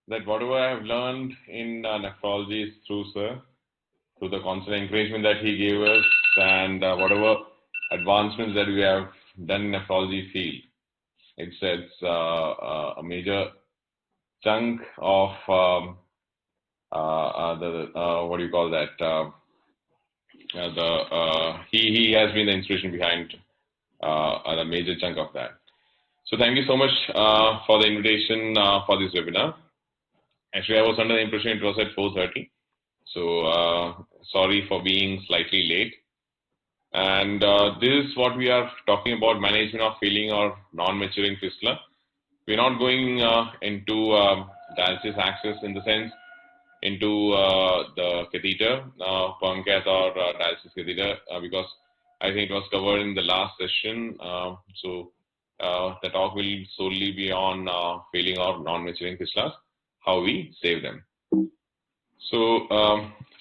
that whatever I have learned in nephrology is through sir, through the constant encouragement that he gave us, and whatever advancements that we have done in nephrology field. It's a major chunk of the what do you call that? He has been the inspiration behind the major chunk of that. So thank you so much for the invitation for this webinar. Actually, I was under the impression it was at 4:30, so sorry for being slightly late. And this is what we are talking about: management of failing or non-maturing fistula. We're not going into dialysis access in the sense into the catheter, perm cath or dialysis catheter, because I think it was covered in the last session. So the talk will solely be on failing or non-maturing fistulas, how we save them. So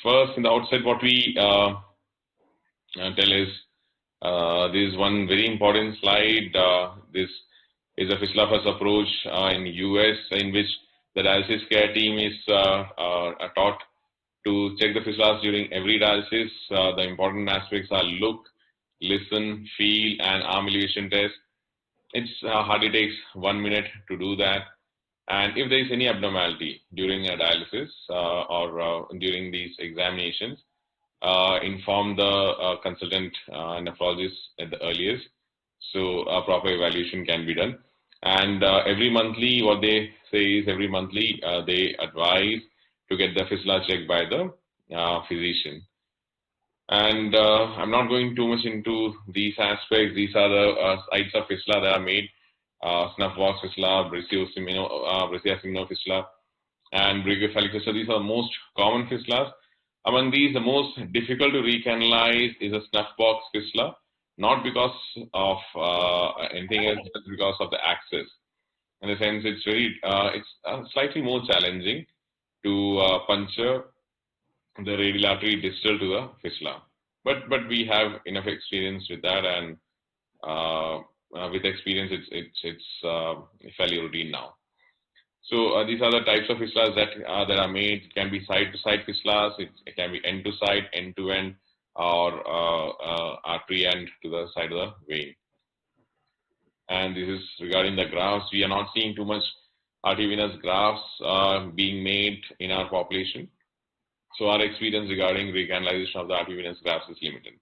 first, in the outset, what we tell is this is one very important slide. This is a fistula first approach in US, in which the dialysis care team is taught to check the fistulas during every dialysis. The important aspects are look, listen, feel, and arm elevation test. It's hardly takes 1 minute to do that. And if there is any abnormality during a dialysis or during these examinations, inform the consultant nephrologist at the earliest, so a proper evaluation can be done. And every monthly, what they say is every monthly they advise to get the fistula checked by the physician. And I'm not going too much into these aspects. These are the sites of fistula that are made: snuff box fistula, brachiosimino fistula, and brachiocephalic fistula. These are the most common fistulas. Among these, the most difficult to recanalize is a snuff box fistula, not because of anything else, but because of the access. In the sense, it's slightly more challenging to puncture the radial artery distal to the fistula. But we have enough experience with that, and with experience, it's fairly routine now. So these are the types of fistulas that are made. It can be side-to-side fistulas. It can be end-to-side, end-to-end, or artery end to the side of the vein. And this is regarding the grafts. We are not seeing too much arteriovenous grafts being made in our population. So our experience regarding recanalization of the arteriovenous grafts is limited.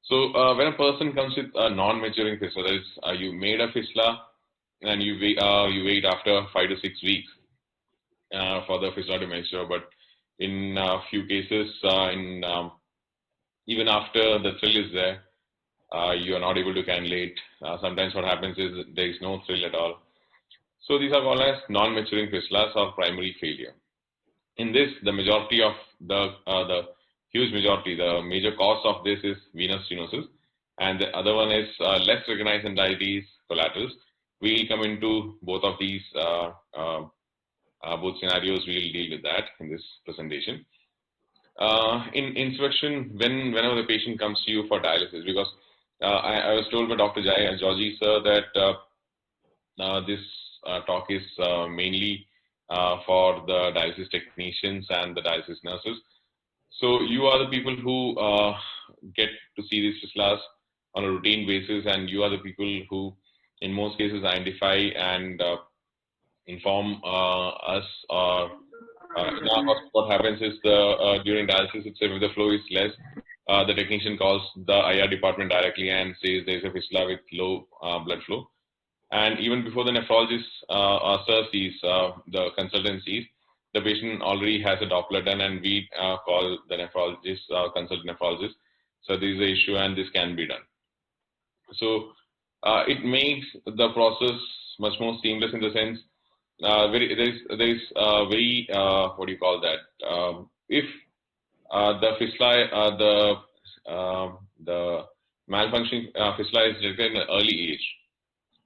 So when a person comes with a non-maturing fistula, that is, you made a fistula and you wait after 5 to 6 weeks for the fistula to mature. But in a few cases, even after the thrill is there, you are not able to cannulate. Sometimes what happens is there is no thrill at all. So these are called as non-maturing fistulas or primary failure. In this, the majority of the huge majority, the major cause of this is venous stenosis, and the other one is less recognized entities, collaterals. We'll come into both of these both scenarios. We'll deal with that in this presentation. In inspection, whenever the patient comes to you for dialysis, because I was told by Dr. Georgie sir that this talk is mainly for the dialysis technicians and the dialysis nurses. So you are the people who get to see these fistulas on a routine basis, and you are the people who, in most cases, identify and inform us. Or in our hospital, what happens is during dialysis itself, if the flow is less, the technician calls the IR department directly and says there is a fistula with low blood flow. And even before the nephrologist sir sees, the consultant sees, the patient already has a Doppler done, and we call the nephrologist, consultant nephrologist. So this is the issue, and this can be done. So it makes the process much more seamless in the sense there's very what do you call that? If the fistula, the malfunctioning fistula is detected in an early age,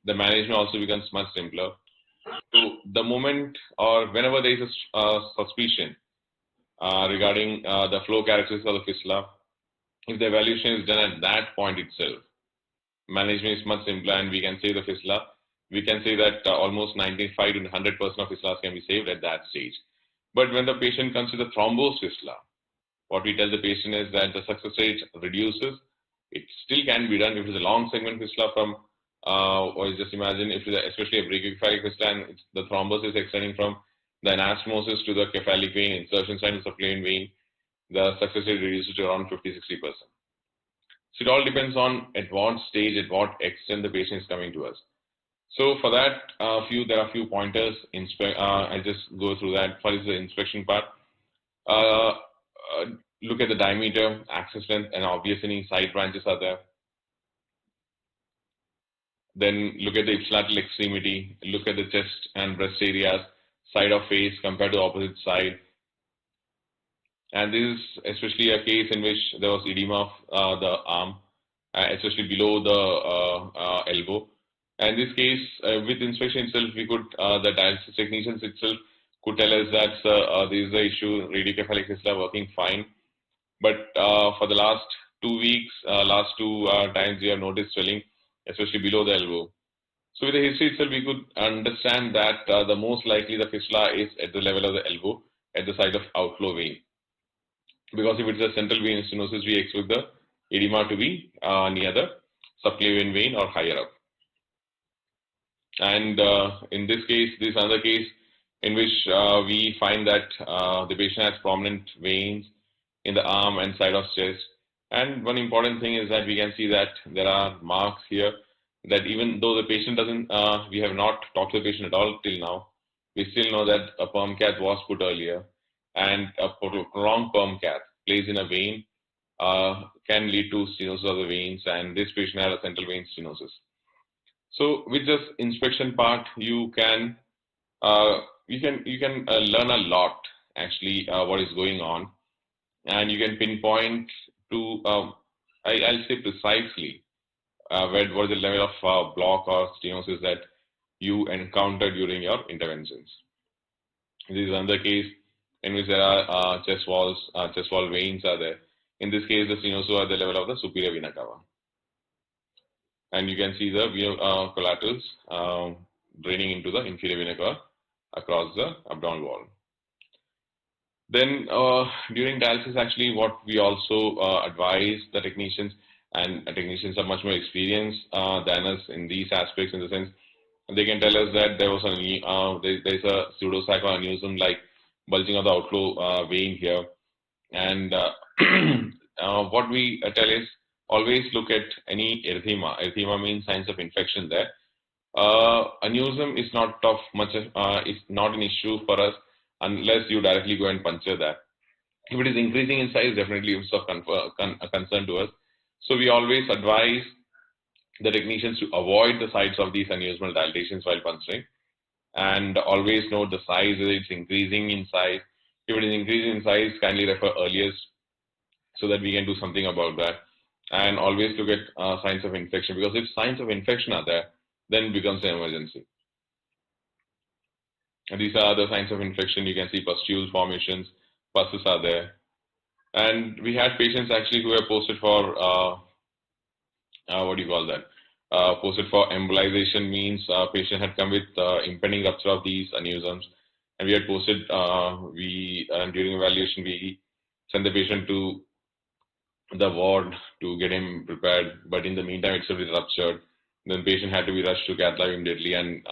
the management also becomes much simpler. So the moment or whenever there is a suspicion regarding the flow characteristics of the fistula, if the evaluation is done at that point itself, management is much simpler, and we can save the fistula we can say that almost 95 to 100% of fistulas can be saved at that stage. But when the patient comes to the thrombosed fistula, what we tell the patient is that the success rate reduces. It still can be done if it's a long segment fistula from, or just imagine if it's especially a brachiocephalic fistula and the thrombus is extending from the anastomosis to the cephalic vein, insertion site to the subclavian vein, the success rate reduces to around 50-60%. So it all depends on at what stage, at what extent the patient is coming to us. So for that, there are a few pointers. I just go through that. First is the inspection part. Look at the diameter, axis length, and obvious any side branches are there. Then look at the ipsilateral extremity. Look at the chest and breast areas, side of face compared to opposite side. And this is especially a case in which there was edema of the arm, especially below the elbow. And in this case, with inspection itself, we could, the dialysis technicians itself could tell us that this is the issue, radiocephalic fistula working fine. But for the last 2 weeks, last two times we have noticed swelling, especially below the elbow. So with the history itself, we could understand that the most likely the fistula is at the level of the elbow, at the site of outflow vein. Because if it's a central vein stenosis, we expect the edema to be near the subclavian vein or higher up. And in this case, this is another case in which we find that the patient has prominent veins in the arm and side of chest. And one important thing is that we can see that there are marks here that even though the patient doesn't, we have not talked to the patient at all till now, we still know that a perm cath was put earlier, and a prolonged perm cath placed in a vein can lead to stenosis of the veins, and this patient had a central vein stenosis. So with this inspection part, you can learn a lot actually what is going on, and you can pinpoint to I'll say precisely what is the level of block or stenosis that you encounter during your interventions. This is another case in which there are chest wall veins are there. In this case, the stenosis are at the level of the superior vena cava. And you can see the collaterals draining into the inferior vena cava across the abdominal wall. Then during dialysis, actually, what we also advise the technicians, and technicians are much more experienced than us in these aspects, in the sense they can tell us that there was there's a pseudosac or aneurysm like bulging of the outflow vein here. And what we tell is always look at any erythema. Erythema means signs of infection there. Aneurysm is not of much, it's not an issue for us unless you directly go and puncture that. If it is increasing in size, definitely it's of concern to us. So we always advise the technicians to avoid the sites of these aneurysmal dilatations while puncturing, and always note the size, whether it's increasing in size. If it is increasing in size, kindly refer earliest so that we can do something about that. And always look at signs of infection, because if signs of infection are there, then it becomes an emergency. And these are the signs of infection. You can see pustule formations, pusses are there. And we had patients actually who were posted for, what do you call that? Posted for embolization, means patient had come with impending rupture of these aneurysms. And we had posted, during evaluation, we sent the patient to the ward to get him prepared. But in the meantime, it sort of ruptured. Then patient had to be rushed to cath lab immediately. And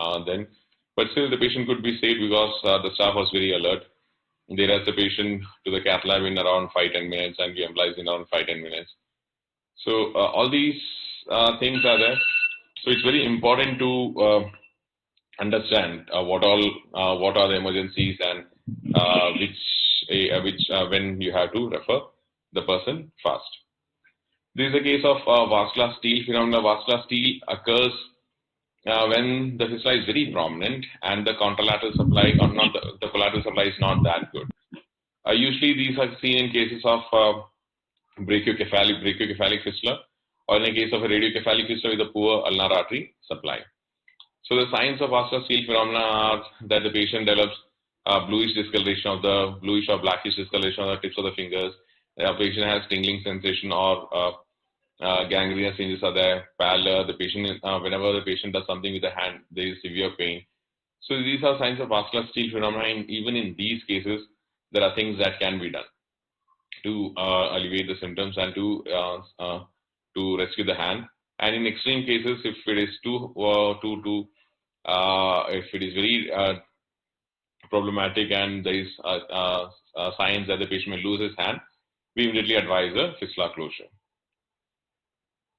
but still the patient could be saved because the staff was very alert. They rushed the patient to the cath lab in around 5-10 minutes, and we embolized in around 5-10 minutes. So all these things are there. So it's very important to understand what are the emergencies, and when you have to refer the person fast. This is a case of vascular steal phenomena. Vascular steal occurs when the fistula is very prominent and the contralateral supply, or not the collateral supply, is not that good. Usually these are seen in cases of brachiocephalic fistula, or in a case of a radiocephalic fistula with a poor ulnar artery supply. So the signs of vascular steal phenomena are that the patient develops bluish discoloration of the bluish or blackish discoloration of the tips of the fingers. The patient has tingling sensation or gangrenous changes are there, pallor, the patient, whenever the patient does something with the hand, there is severe pain. So these are signs of vascular steel phenomena. And even in these cases, there are things that can be done to alleviate the symptoms and to rescue the hand. And in extreme cases, if it is if it is very problematic and there is signs that the patient may lose his hand, we immediately advise a fistula closure.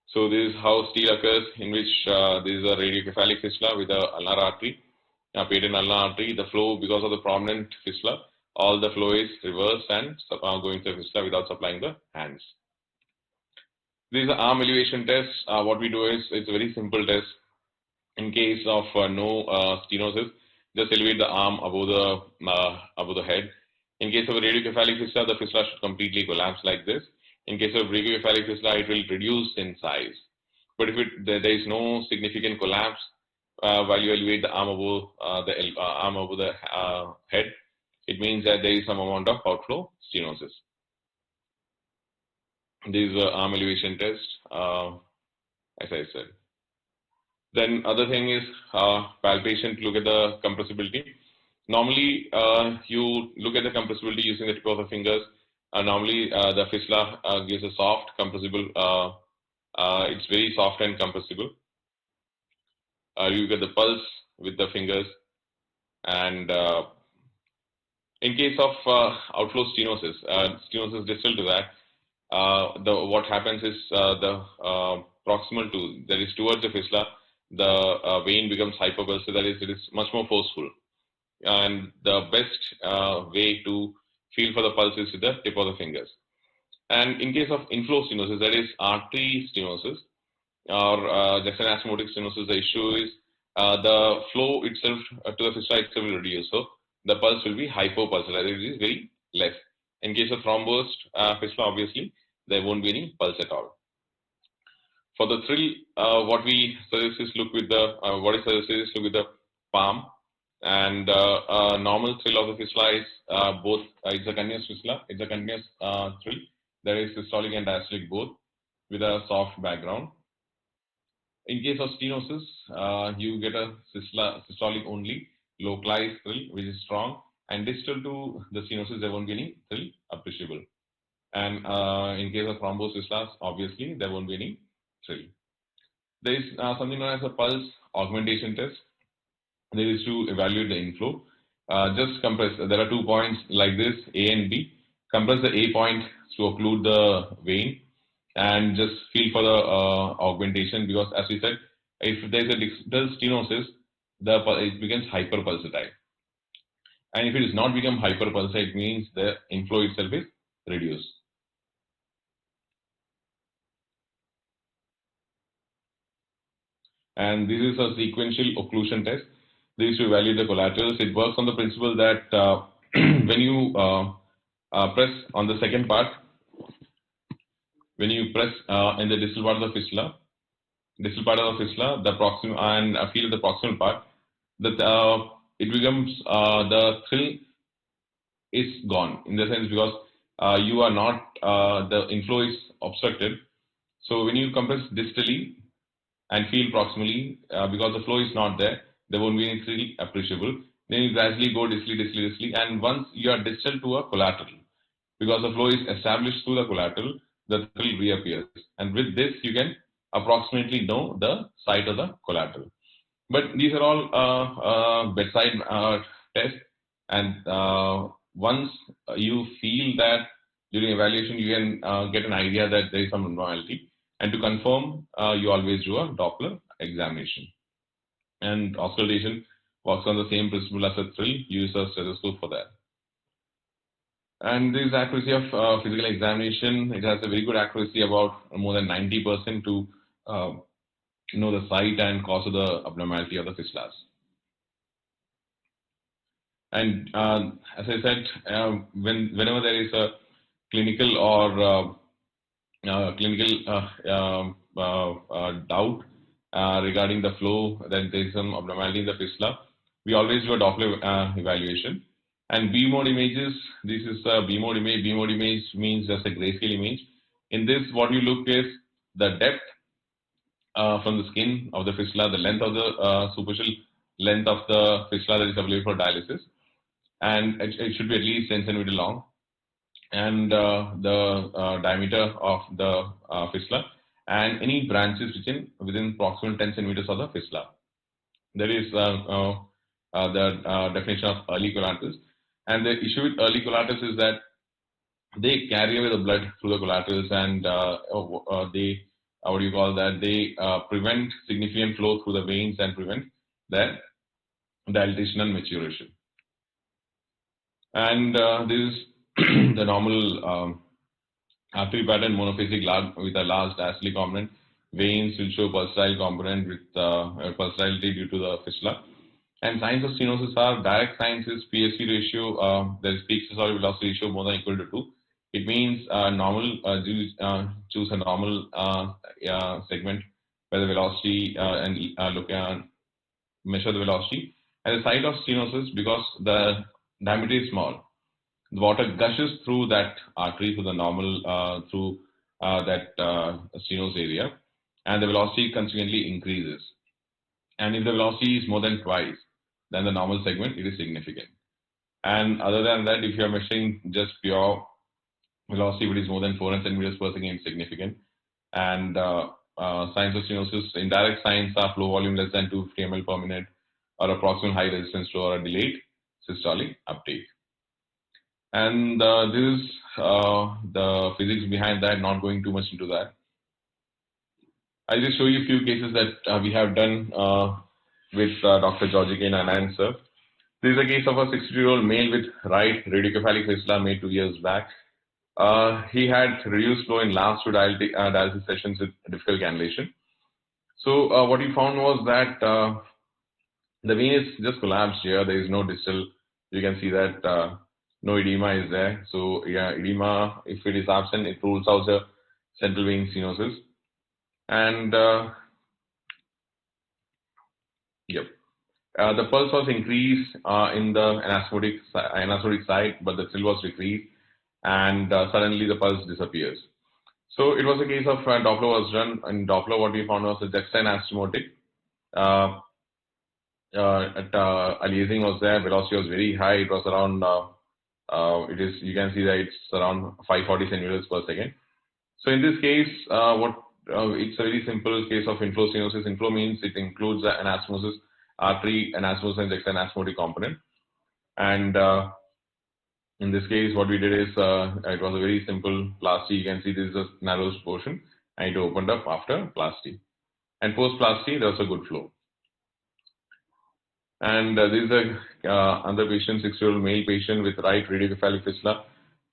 So this is how steel occurs, in which this is a radiocephalic fistula with a ulnar artery, a patent ulnar artery. The flow, because of the prominent fistula, all the flow is reversed and going to the fistula without supplying the hands. This is an arm elevation test. What we do is, it's a very simple test. In case of no stenosis, just elevate the arm above the head. In case of a radiocephalic fistula, the fistula should completely collapse like this. In case of radiocephalic fistula, it will reduce in size. But if there is no significant collapse while you elevate the arm above the head, it means that there is some amount of outflow stenosis. This is an arm elevation test, as I said. Then other thing is palpation to look at the compressibility. Normally, you look at the compressibility using the tip of the fingers. Normally, the fistula gives a soft, compressible. It's very soft and compressible. You get the pulse with the fingers, and in case of outflow stenosis, stenosis distal to that, what happens is the proximal to, that is towards the fistula, the vein becomes hyperpulsed, that is, it is much more forceful. And the best way to feel for the pulse is with the tip of the fingers. And in case of inflow stenosis, that is artery stenosis or juxtaanasmotic stenosis, the issue is the flow itself to the fistula itself will reduce. So the pulse will be hypopulsed, that is, it is very less. In case of thrombosed fistula, obviously, there won't be any pulse at all. For the thrill, what we suggest is look with the look with the palm, and normal thrill of the fistula is both. It's a continuous fistula. It's a continuous thrill. There is systolic and diastolic both, with a soft background. In case of stenosis, you get a systolic only, localized thrill, which is strong, and distal to the stenosis, there won't be any thrill appreciable. And in case of thrombosis, obviously, there won't be any thrill. There is something known as a pulse augmentation test. There is to evaluate the inflow. Just compress. There are 2 points like this, A and B. Compress the A point to occlude the vein, and just feel for the augmentation, because as we said, if there is a distal stenosis, it becomes hyperpulsatile. And if it is not become hyperpulsatile, it means the inflow itself is reduced. And this is a sequential occlusion test. This is to evaluate the collaterals. It works on the principle that when you press on the second part, when you press in the distal part of the fistula, the proximal, and feel the proximal part, that it becomes the thrill is gone, in the sense, because you are not, the inflow is obstructed. So when you compress distally and feel proximally, because the flow is not there, there won't be any thrill appreciable. Then you gradually go distally, and once you are distal to a collateral, because the flow is established through the collateral, the thrill reappears. And with this, you can approximately know the site of the collateral. But these are all bedside tests, and once you feel that during evaluation, you can get an idea that there is some abnormality. And to confirm, you always do a Doppler examination. And auscultation works on the same principle as a thrill. Use a stethoscope for that. And this accuracy of physical examination, it has a very good accuracy, about more than 90% to know the site and cause of the abnormality of the fistulas. And as I said, whenever there is a clinical or doubt regarding the flow, that there is some abnormality in the fistula, we always do a Doppler evaluation. And B mode images, this is a B mode image. B mode image means just a grayscale image. In this, what you look is the depth from the skin of the fistula, the length of the superficial length of the fistula that is available for dialysis, and it should be at least 10 centimeter long, and the diameter of the fistula, and any branches within proximal 10 centimeters of the fistula. There is the definition of early collaterals, and the issue with early collaterals is that they carry away the blood through the collaterals, and they what do you call that? They prevent significant flow through the veins and prevent their dilatation and maturation. And this is the normal artery pattern, monophasic with a large diastolic component. Veins will show pulsatile component with pulsatility due to the fistula. And signs of stenosis are direct signs is PSV ratio, there is peak systolic velocity ratio more than or equal to 2. It means choose a normal segment where the velocity and measure the velocity. At the site of stenosis, because the diameter is small, the water gushes through that artery through the normal through that stenos area, and the velocity consequently increases. And if the velocity is more than twice than the normal segment, it is significant. And other than that, if you are measuring just pure velocity, which is more than 400 centimeters per second, it's significant. And signs of stenosis, indirect signs are flow volume less than 250 ml per minute, or approximate high resistance flow, or a delayed systolic uptake. And this is the physics behind that, not going too much into that. I'll just show you a few cases that we have done with Dr. Georgie and Anand sir. This is a case of a 60-year-old male with right radiocephalic fistula made 2 years back. He had reduced flow in last two dialysis sessions with difficult cannulation. So what he found was that the vein is just collapsed here. There is no distal. You can see that no edema is there. So yeah, edema, if it is absent, it rules out the central vein stenosis. And the pulse was increased in the anastomotic side, but the thrill was decreased, and suddenly the pulse disappears. So it was a case of Doppler was done. In Doppler, what we found was the juxta-anastomotic. Aliasing was there. Velocity was very high. It was around. You can see that it's around 540 centimeters per second. So in this case, it's a very simple case of inflow stenosis. Inflow means it includes the anastomosis, artery, anastomosis, and juxta-anastomotic component. And in this case, what we did is it was a very simple plasty. You can see this is a narrowest portion, and it opened up after plasty. And post-plasty, there was a good flow. And this is another patient, 6-year-old male patient with right radiocephalic fistula.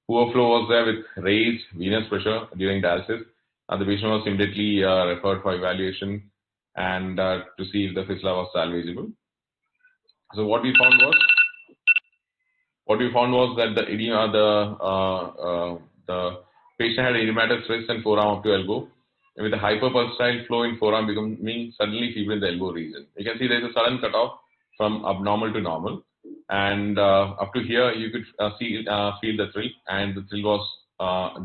Poor flow was there with raised venous pressure during dialysis. The patient was immediately referred for evaluation and to see if the fistula was salvageable. So what we found was that the edema, the patient had edematous wrist and forearm up to elbow, with a hyperpulsatile flow in forearm becoming suddenly feeble in the elbow region. You can see there is a sudden cutoff from abnormal to normal, and up to here you could feel the thrill, and the thrill was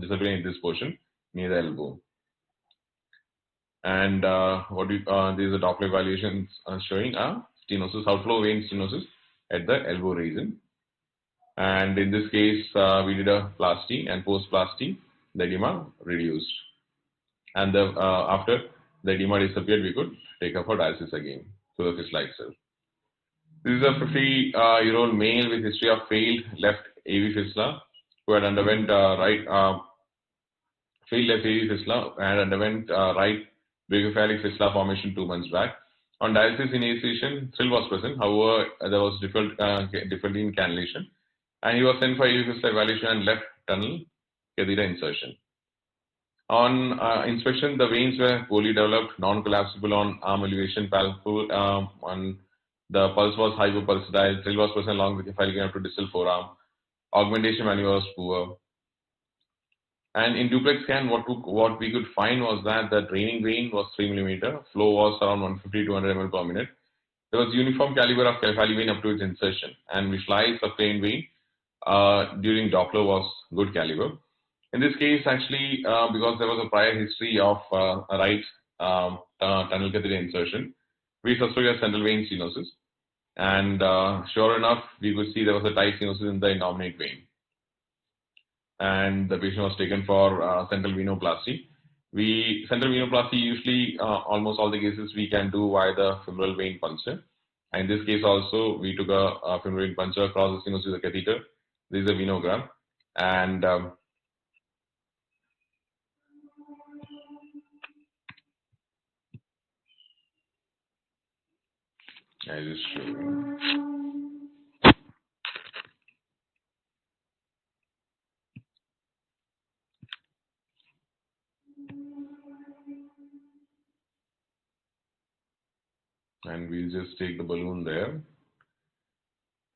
disappearing in this portion near the elbow. And this is a Doppler evaluation showing a stenosis, outflow vein stenosis at the elbow region. And in this case, we did a plasty, and post-plasty, the edema reduced. And after the edema disappeared, we could take up for dialysis again to the fistula itself. This is a 50-year-old male with history of failed left AV fistula who had underwent failed left AV fistula and underwent right radiocephalic fistula formation 2 months back. On dialysis initiation, thrill was present. However, there was difficulty in cannulation, and he was sent for AV fistula evaluation and left tunnel catheter insertion. On inspection, the veins were poorly developed, non-collapsible on arm elevation, palpable, the pulse was hypopulsatile, thrill was present along with the cephalic up to distal forearm. Augmentation maneuver was poor. And in duplex scan, what we could find was that the draining vein was 3 mm, flow was around 150 to 200 ml per minute. There was uniform caliber of cephalic vein up to its insertion, and visualized subclavian vein during Doppler was good caliber. In this case, actually, because there was a prior history of a right tunnel catheter insertion, we suspected central vein stenosis. And sure enough, we could see there was a tight stenosis in the innominate vein. And the patient was taken for central venoplasty. Central venoplasty usually, almost all the cases we can do via the femoral vein puncture. And in this case also, we took a femoral vein puncture across the stenosis of the catheter. This is a venogram. And I just show you. And we'll just take the balloon there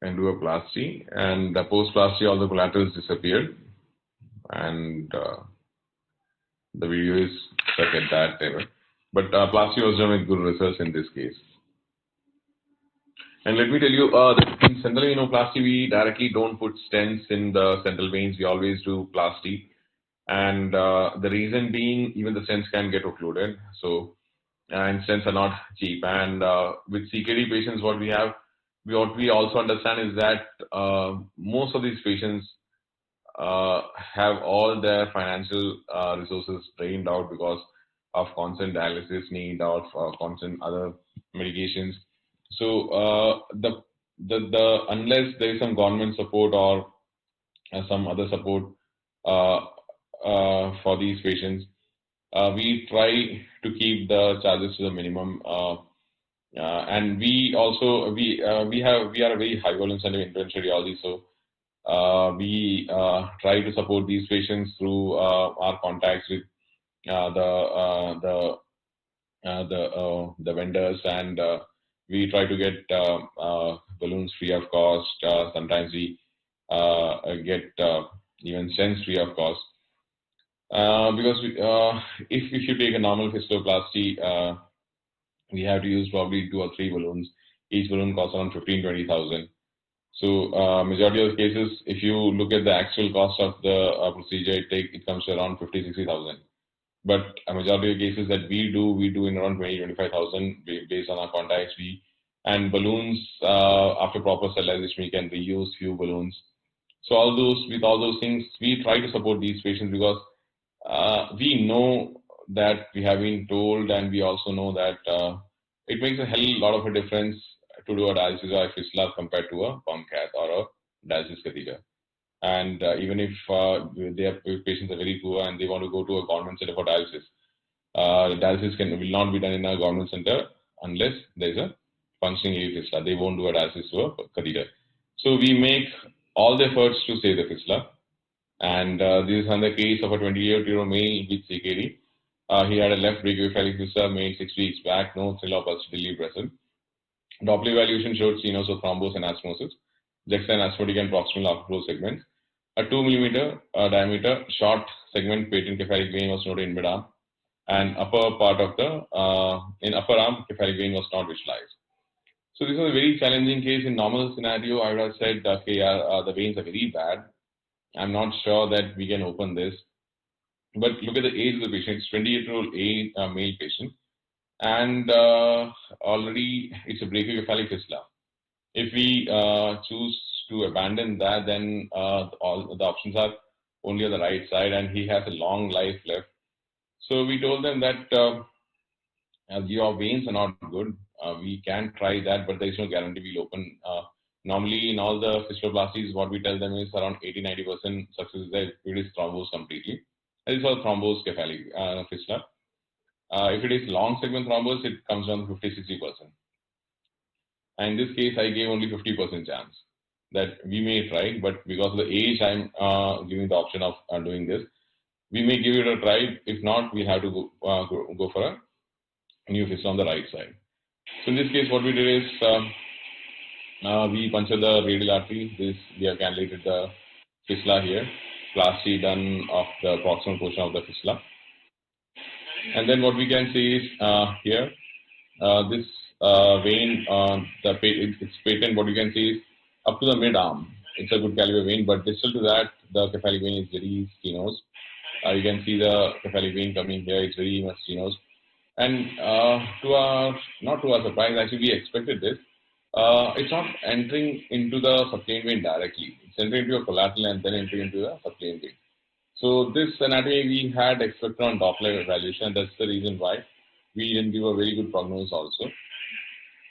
and do a plasty. And post plasty, all the collaterals disappeared. And the video is stuck at that level. But plasty was done with good results in this case. And let me tell you, in central venoplasty, we directly don't put stents in the central veins. We always do plasty. And the reason being, even the stents can get occluded. So, and stents are not cheap. And with CKD patients, what we also understand is that most of these patients have all their financial resources drained out because of constant dialysis need, of constant other medications. So the unless there is some government support or some other support for these patients, we try to keep the charges to the minimum. And we also we are a very high volume center of interventional radiology, so we try to support these patients through our contacts with the vendors, and we try to get balloons free of cost. Sometimes we get even stents free of cost. Because if you take a normal fistuloplasty, we have to use probably 2 or 3 balloons. Each balloon costs around 15,000-20,000. So majority of the cases, if you look at the actual cost of the procedure, it comes to around 50,000-60,000. But a majority of the cases that we do in around 20,000-25,000 based on our contacts. And balloons, after proper sterilization, we can reuse few balloons. So with all those things, we try to support these patients because we know that we have been told, and we also know that it makes a hell lot of a difference to do a dialysis or a fistula compared to a pump cath or a dialysis catheter. And even if their patients are very poor and they want to go to a government center for dialysis, dialysis will not be done in a government center unless there is a functioning AV fistula. They won't do a dialysis to a catheter. So we make all the efforts to save the fistula. And this is another case of a 28-year-old male with CKD. He had a left brachiocephalic fistula made 6 weeks back, no cell or pulsatility present. Doppler evaluation showed stenosis of thrombus and anastomosis, juxta and asphotic and proximal outflow segments. A 2 millimeter diameter short segment patent cephalic vein was noted in mid-arm, and upper part of the in upper arm cephalic vein was not visualized. So this was a very challenging case. In normal scenario, I would have said, okay, the veins are very bad. I'm not sure that we can open this. But look at the age of the patient. It's 28-year-old male patient. And already it's a brachiocephalic fistula. If we choose to abandon that, then all the options are only on the right side, and he has a long life left. So we told them that your veins are not good. We can try that, but there is no guarantee we'll open. Normally, in all the fistuloplasties, what we tell them is around 80-90% success is that it is thrombosed completely. This is called thrombosed cephalic fistula. If it is long segment thrombus, it comes down to 50-60%. And in this case, I gave only 50% chance that we may try, but because of the age, I'm giving the option of doing this. We may give it a try. If not, we have to go for a new fistula on the right side. So in this case, what we did is we punctured the radial artery. We have cannulated the fistula here. Plasty done of the proximal portion of the fistula. And then what we can see is here, this vein, it's patent. What you can see is up to the mid arm. It's a good caliber vein, but distal to that, the cephalic vein is very stenosed. You can see the cephalic vein coming here. It's very much stenosed. And not to our surprise, actually we expected this. It's not entering into the subclavian vein directly. It's entering into a collateral and then entering into the subclavian vein. So this anatomy we had expected on Doppler evaluation. That's the reason why we didn't give a very good prognosis also.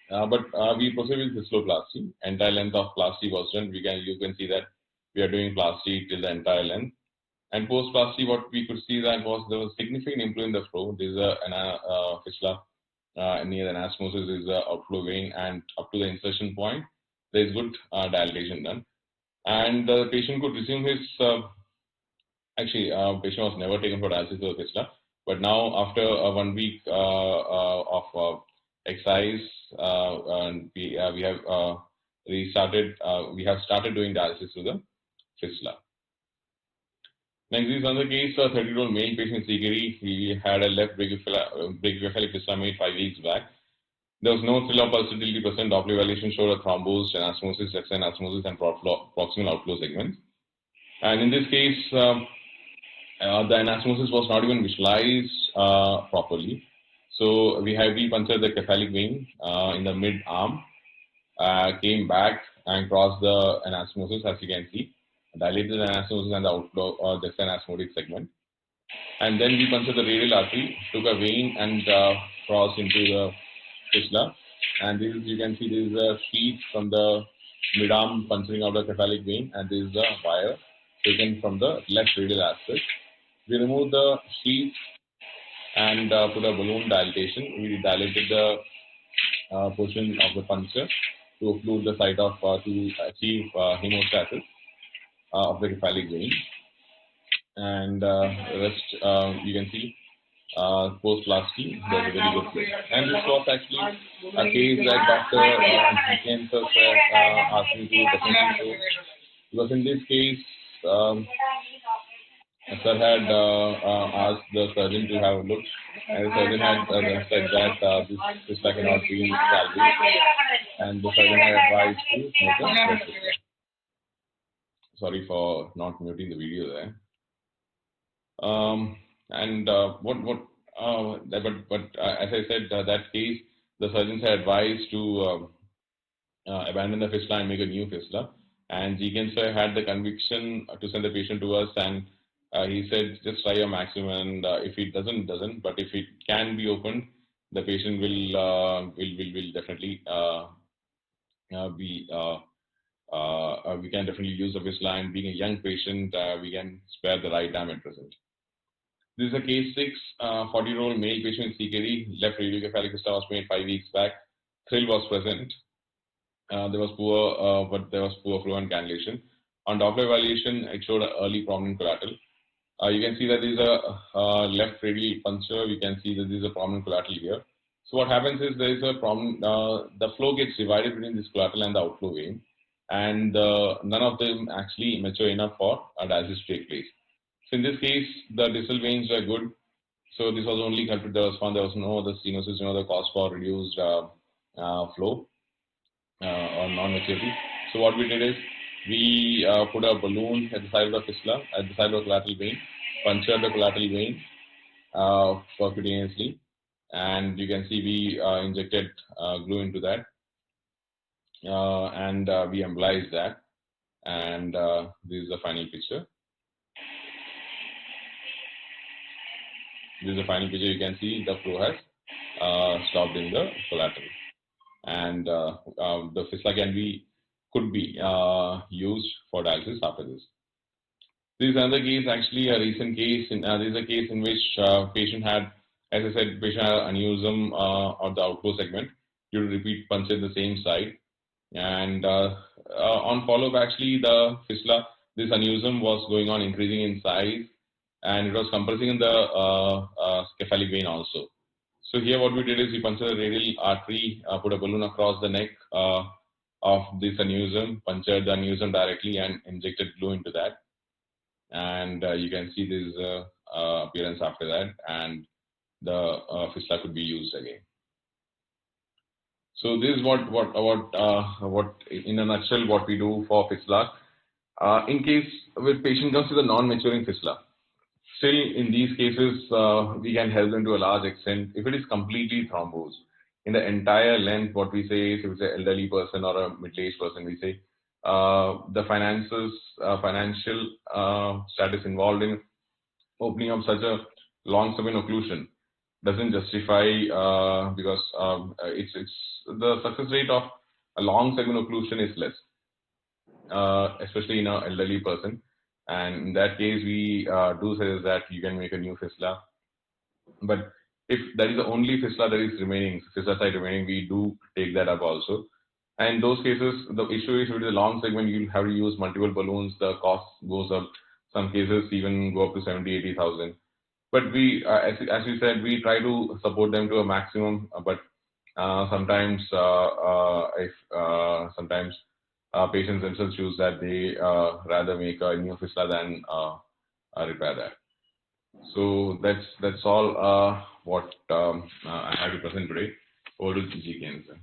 But we proceeded with fistuloplasty. Entire length of plasty was done. You can see that we are doing plasty till the entire length. And post-plasty, what we could see that was there was significant improvement in the flow. This is a fistula near the anastomosis, is the outflow vein, and up to the insertion point, there is good dilatation done. And the patient could resume his, patient was never taken for dialysis of fistula, but now after 1 week of exercise, and we have we have started doing dialysis to the fistula. Next is another case, a 30-year-old male patient CKD. He had a left brachiocephalic fistula made 5 weeks back. There was no thrill of pulsatility present. Doppler evaluation showed a thrombosed anastomosis, extra anastomosis, and proximal outflow segments. And in this case, the anastomosis was not even visualized properly. So we punctured the cephalic vein in the mid-arm, came back and crossed the anastomosis, as you can see. Dilated the anastomosis and the outflow or the anastomotic segment. And then we punctured the radial artery, took a vein and crossed into the fistula. And this is, you can see, this is a sheath from the mid-arm puncturing out the cephalic vein, and this is the wire taken from the left radial aspect. We removed the sheath and put a balloon dilatation. We dilated the portion of the puncture to occlude the site of to achieve hemostasis of the cephalic vein, and rest you can see post-plasty there's a very good flow. And this was actually a case that Dr. Lijesh asked me to definitely show, because in this case sir had asked the surgeon to have a look, and the surgeon had said that this fistula cannot be salvaged, and the surgeon had advised to make a fresh fistula. Sorry for not muting the video there. As I said, that case, the surgeons had advised to abandon the fistula and make a new fistula. And Jigen sir had the conviction to send the patient to us, and he said, just try your maximum, and if it doesn't. But if it can be opened, the patient will definitely be. We can definitely use the fistula, and being a young patient, we can spare the right arm at present. This is a case 6, 40-year-old male patient CKD, left radiocephalic fistula was made 5 weeks back. Thrill was present. There was poor flow and cannulation. On Doppler evaluation, it showed an early prominent collateral. You can see that there is a left radial puncture. We can see that there is a prominent collateral here. So what happens is there is a prominent, the flow gets divided between this collateral and the outflow vein, and none of them actually mature enough for a dialysis to take place. So in this case, the distal veins were good. So this was only culprit that was found. There was no other stenosis, no other cause for reduced flow or non-maturity. So what we did is we put a balloon at the side of the fistula, at the side of the collateral vein, punctured the collateral vein percutaneously, and you can see we injected glue into that, and we embolized that, and this is the final picture. This is the final picture. You can see the flow has stopped in the collateral, and the fistula could be used for dialysis after this. This is another case, actually a recent case. This is a case in which patient had, as I said, patient had aneurysm of the outflow segment due to repeat puncture in the same site. And on follow-up, actually, the fistula, this aneurysm was going on increasing in size, and it was compressing in the cephalic vein also. So here what we did is we punctured the radial artery, put a balloon across the neck of this aneurysm, punctured the aneurysm directly and injected glue into that. And you can see this appearance after that, and the fistula could be used again. So this is what in a nutshell what we do for fistula. In case with patient comes with a non-maturing fistula, Still, in these cases, we can help them to a large extent if it is completely thrombosed. In the entire length, what we say is, if it's an elderly person or a middle-aged person, we say the financial status involved in opening up such a long segment occlusion doesn't justify because it's the success rate of a long segment occlusion is less, especially in an elderly person. And in that case, we do say that you can make a new fistula. But if that is the only fistula that is remaining, fistula site remaining, we do take that up also. And in those cases, the issue is with the long segment, you'll have to use multiple balloons. The cost goes up. Some cases even go up to 70,000-80,000. But we, as you said, we try to support them to a maximum. But sometimes, if sometimes patients themselves choose that they rather make a new fistula than repair that. So that's all what I have to present today. Over to GK, sir.